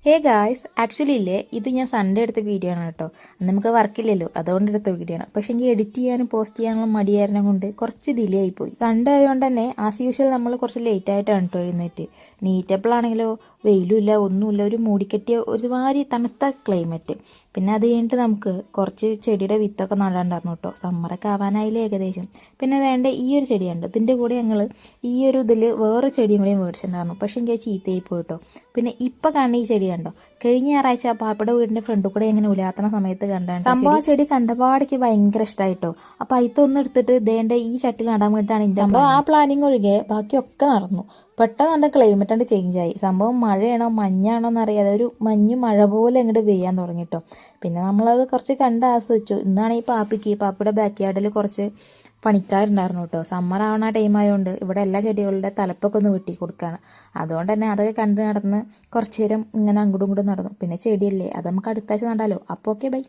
Hey guys actually ഇല്ലേ ഇത് ഞാൻ സൺഡേ എടുത്ത വീഡിയോ ആണ് കേട്ടോ. നമുക്ക് വർക്കില്ലല്ലോ, അതുകൊണ്ട് എടുത്ത വീഡിയോ ആണ്. പക്ഷെ എനിക്ക് എഡിറ്റ് ചെയ്യാനും പോസ്റ്റ് ചെയ്യാനുള്ള മടിയായിരുന്നു കൊണ്ട് കുറച്ച് ഡിലേ ആയിപ്പോയി. സൺഡേ ആയതുകൊണ്ട് തന്നെ ആസ് യൂഷ്വൽ നമ്മൾ കുറച്ച് ലേറ്റ് ആയിട്ടാണ് കേട്ടോ എഴുന്നേറ്റ്. നീറ്റപ്പോഴാണെങ്കിലോ വെയിലുമില്ല ഒന്നുമില്ല, ഒരു മൂടിക്കെട്ടിയ ഒരുമാതിരി തണുത്ത ക്ലൈമറ്റ്. പിന്നെ അത് കഴിഞ്ഞിട്ട് നമുക്ക് കുറച്ച് ചെടിയുടെ വിത്തൊക്കെ നടാണ്ടായിരുന്നു കേട്ടോ. സമ്മറൊക്കെ ആവാനായില്ലേ ഏകദേശം. പിന്നെ വേണ്ട ഈ ഒരു ചെടിയുണ്ട്, ഇതിൻ്റെ കൂടെ ഞങ്ങൾ ഈ ഒരു ഇതിൽ വേറെ ചെടിയും കൂടി മേടിച്ചിട്ടുണ്ടായിരുന്നു. പക്ഷെ എനിക്ക് ചീത്തയായി പോയിട്ടോ. പിന്നെ ഇപ്പം കാണുന്ന ഈ ചെടി കണ്ടോ, കഴിഞ്ഞ ഞായറാഴ്ച പാപ്പയുടെ വീടിന്റെ ഫ്രണ്ടിൽ കൂടെ ഇങ്ങനെ ഉലാത്തണ സമയത്ത് കണ്ടാണ് സംഭവം. ചെടി കണ്ടപാടേക്ക് ഭയങ്കര ഇഷ്ടമായിട്ടോ. അപ്പൊ അയിത്തൊന്നും എടുത്തിട്ട് ദേണ്ട ഈ ചട്ടിൽ നടാൻ വേണ്ടിയിട്ടാണ് ഇതിന്റെ സംഭവം. ആ പ്ലാനിങ് ഒഴികെ ബാക്കിയൊക്കെ നടന്നു. പെട്ടെന്ന് കണ്ട ക്ലൈമറ്റ് കണ്ട് ചേഞ്ച് ആയി. സംഭവം മഴയാണോ മഞ്ഞാണോ എന്നറിയാതെ ഒരു മഞ്ഞ് മഴ പോലെ അങ്ങോട്ട് പെയ്യാൻ തുടങ്ങിട്ടോ. പിന്നെ നമ്മളത് കുറച്ച് കണ്ട് ആസ്വദിച്ചു. ഇന്നാണ് ഈ പാപ്പയുടെ ബാക്ക് യാർഡിൽ കുറച്ച് പണിക്കാരുണ്ടായിരുന്നു കേട്ടോ. സമ്മർ ആവണ ടൈം ആയതുകൊണ്ട് ഇവിടെ എല്ലാ ചെടികളുടെ തലപ്പൊക്കെ ഒന്ന് വെട്ടി കൊടുക്കുകയാണ്. അതുകൊണ്ട് തന്നെ അതൊക്കെ കണ്ട് നടന്ന് കുറച്ച് നേരം ഇങ്ങനെ അങ്ങോട്ടും ഇങ്ങോട്ടും നടന്നു. പിന്നെ ചെടിയല്ലേ, അത് നമുക്ക് അടുത്താഴ്ച നടാലോ. അപ്പോൾ ഓക്കെ ബൈ.